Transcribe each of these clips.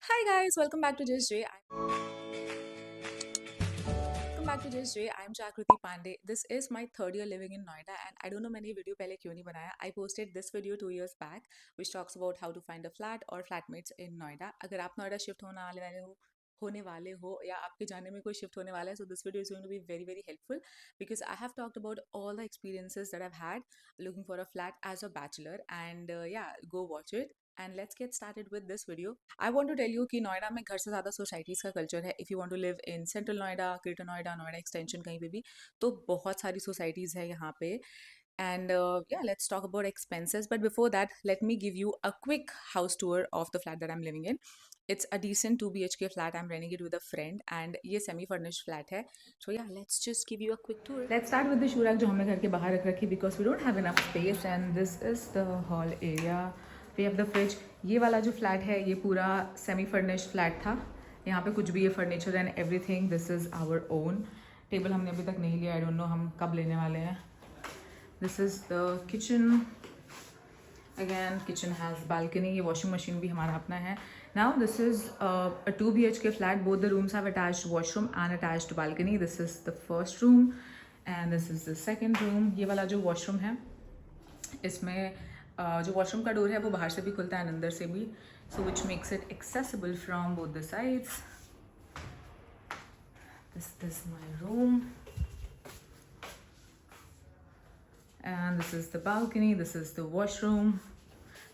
Hi guys, welcome back to Just Jay. Welcome back to Just Jay. I'm Jakriti Pandey. This is my third year living in Noida, and I don't know मैंने video पहले क्यों नहीं बनाया. I posted this video 2 years back, which talks about how to find a flat or flatmates in Noida. अगर आप Noida shift होने वाले हो या आपके जाने में कोई शिफ्ट होने वाला है, so this video is going to be very very helpful because I have talked about all the experiences that I've had looking for a flat as a bachelor, and yeah, go watch it. And let's get started with this video. I want to tell you कि नोएडा में घर से ज़्यादा societies का culture है. If you want to live in central Noida, greater Noida, Noida extension कहीं पे भी, तो बहुत सारी सोसाइटीज़ है यहाँ पे. And yeah, let's talk about expenses. But before that, let me give you a quick house tour of the flat that I'm living in. It's a decent 2 BHK flat. I'm renting it with a friend, and ये semi furnished flat है. So yeah, let's just give you a quick tour. Let's start with the shoe rack जो हमने घर के बाहर रख रखी because we don't have enough space, and this is the hall area. We have the fridge. ये वाला जो फ्लैट है ये पूरा सेमी फर्निश्ड फ्लैट था. यहाँ पे कुछ भी है, furniture and everything this is our own. Table हमने अभी तक नहीं लिया. आई डोंट नो हम कब लेने वाले हैं. This is the kitchen. Again kitchen has balcony. ये वॉशिंग मशीन भी हमारा अपना है. Now this is a 2 BHK flat. Both the rooms have attached washroom and attached balcony. This is the first room and this is the second room. ये वाला जो washroom है इसमें जो वॉशरूम का डोर है वो बाहर से भी खुलता है अंदर से भी. So which makes it accessible from both the sides. This my room and this is the balcony. This is the washroom.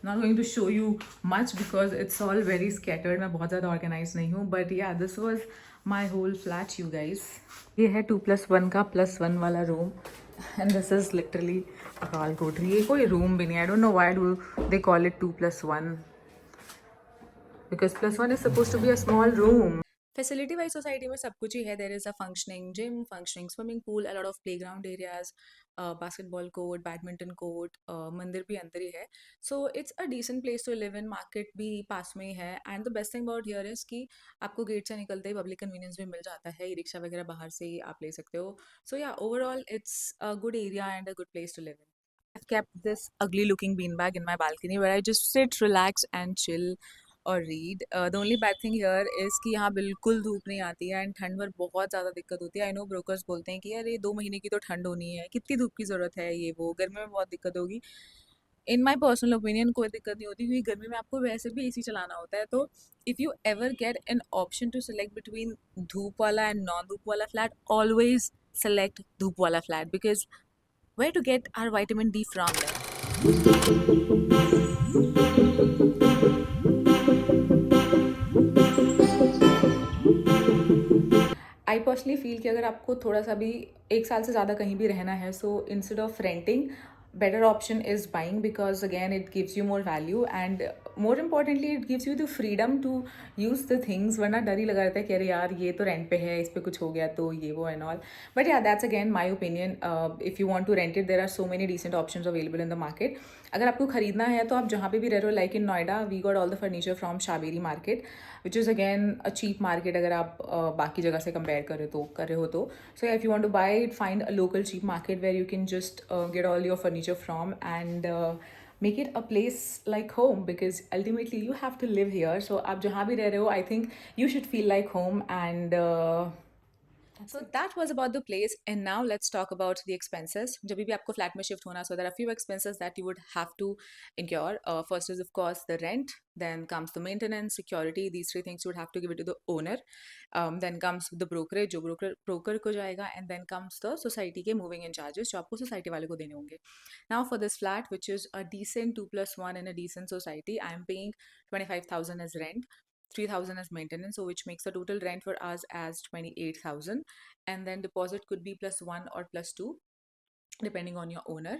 Not going to show you much because it's all very scattered. मैं बहुत ज़्यादा organized नहीं हूँ. But yeah, this was my whole flat, you guys. ये है 2+1 का +1 वाला room. And this is literally a call कोठरी. ये कोई room भी नहीं. I don't know why do they call it 2+1. Because +1 is supposed to be a small room. Facility wise society में सब कुछ ही है. There is a functioning gym, functioning swimming pool, a lot of play ground areas, basketball court, badminton court, मंदिर भी अंदर ही है. So it's a decent place to live in. Market भी पास में ही है. And the best thing about here is कि आपको गेट से निकलते ही पब्लिक कन्वीनियंस भी मिल जाता है. ई रिक्शा वगैरह बाहर से ही आप ले सकते हो. So yeah overall it's a good area and a good place to live in. I've kept this ugly looking beanbag in my balcony where I just sit, relax and chill और read. The only bad thing here is कि यहाँ बिल्कुल धूप नहीं आती है and ठंड में बहुत ज़्यादा दिक्कत होती है. आई नो ब्रोकर्स बोलते हैं कि यार ये 2 महीने की तो ठंड होनी है, कितनी धूप की ज़रूरत है, ये वो गर्मी में बहुत दिक्कत होगी. इन माई पर्सनल ओपिनियन कोई दिक्कत नहीं होती क्योंकि गर्मी में आपको वैसे भी एसी चलाना होता है. तो if you ever get an option to select between धूप वाला एंड नॉन धूप वाला फ्लैट, ऑलवेज सेलेक्ट धूप वाला flat because where to get our vitamin D from then. I personally feel कि अगर आपको थोड़ा सा भी 1 साल से ज़्यादा कहीं भी रहना है, so instead of renting better option is buying because again it gives you more value and more importantly it gives you the freedom to use the things. वरना डर ही लगा रहता है कि अरे यार ये तो रेंट पे है, इस पे कुछ हो गया तो ये वो and all. But yeah that's again my opinion. If you want to rent it there are so many decent options available in the market. अगर आपको खरीदना है तो आप जहाँ पे भी रह रहे हो, like in Noida we got all the furniture from शाबेरी market which is again a cheap market अगर आप बाकी जगह से कंपेयर कर रहे हो तो. So yeah, if you want to buy it, find a local cheap market where you can just get all your furniture from and make it a place like home because ultimately you have to live here. So आप जहाँ भी रह रहे हो, I think you should feel like home and so that was about the place. And now let's talk about the expenses. जब भी आपको flat में शिफ्ट होना, so there are a few expenses that you would have to incur. First is of course the rent, then comes the maintenance, security. These three things you would have to give it to the owner. Then comes the brokerage, जो broker को जाएगा, and then comes the society के moving in charges जो आपको society वाले को देने होंगे. Now for this flat, which is a decent 2+1 in a decent society, I am paying 25,000 as rent. 3,000 as maintenance, so which makes the total rent for us as 28,000, and then deposit could be +1 or +2 depending on your owner.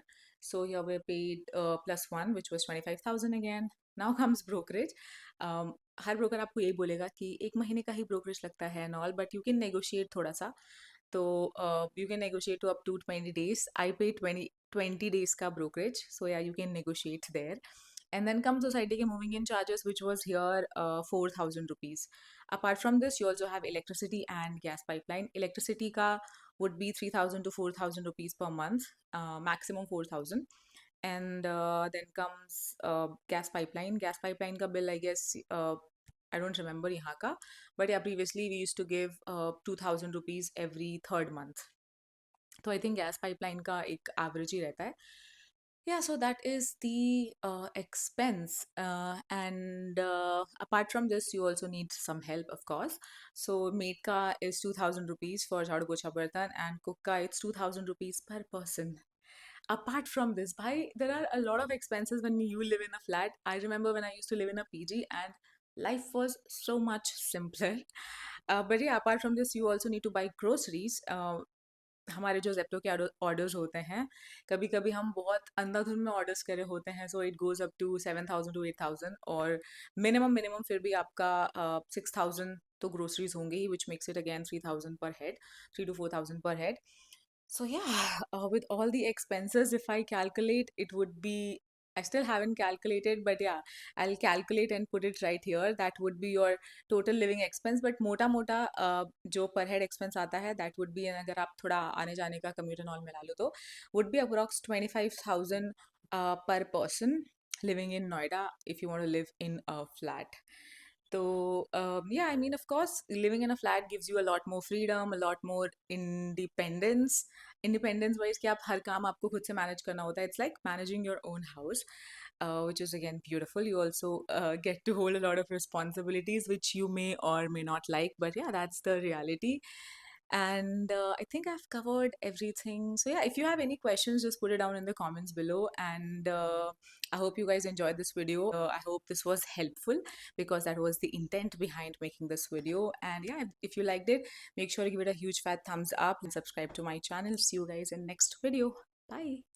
So here we paid +1 which was 25,000 again. Now comes brokerage. Her broker आपको यही बोलेगा कि 1 महीने का ही brokerage लगता है and all, but you can negotiate थोड़ा सा. तो you can negotiate to up to 20 days. I pay 20 days का brokerage, so yeah, you can negotiate there. And then comes society ke moving in charges, which was here 4,000 rupees. Apart from this, you also have electricity and gas pipeline. Electricity ka would be 3,000 to 4,000 rupees per month, maximum 4,000. And then comes gas pipeline. Gas pipeline ka bill, I guess, I don't remember यहाँ का, but yeah, previously we used to give 2000 rupees every third month. तो I think gas pipeline का एक average ही रहता है. Yeah, so that is the expense. And apart from this, you also need some help, of course. So, maid ka is 2000 rupees for jhadu pocha bartan, and cook ka it's 2000 rupees per person. Apart from this, bhai, there are a lot of expenses when you live in a flat. I remember when I used to live in a PG, and life was so much simpler. But yeah, apart from this, you also need to buy groceries. हमारे जो Zepto के orders होते हैं, कभी कभी हम बहुत अंधाधुंध में ऑर्डर्स करे होते हैं, so it goes up to 7,000 to 8,000, और मिनिमम मिनिमम फिर भी आपका 6,000 तो ग्रोसरीज होंगे ही, विच मेक्स इट अगेन 3,000 पर head, 3 to 4,000 per head. So yeah, with all the expenses, if I calculate, it would be. I still haven't calculated, but yeah, I'll calculate and put it right here. That would be your total living expense. But मोटा मोटा जो per head expense आता है, that would be, अगर आप थोड़ा आने जाने का commute and all मिला लो तो, would be approx 25,000 per person living in Noida if you want to live in a flat. So yeah, I mean, of course, living in a flat gives you a lot more freedom, a lot more independence. Independence wise कि आप हर काम आपको खुद से manage करना होता है. It's like managing your own house, which is again beautiful. You also get to hold a lot of responsibilities which you may or may not like, but yeah, that's the reality. And I think I've covered everything. So yeah, if you have any questions, just put it down in the comments below. And I hope you guys enjoyed this video. I hope this was helpful, because that was the intent behind making this video. And yeah, if you liked it, make sure to give it a huge fat thumbs up and subscribe to my channel. See you guys in next video. Bye.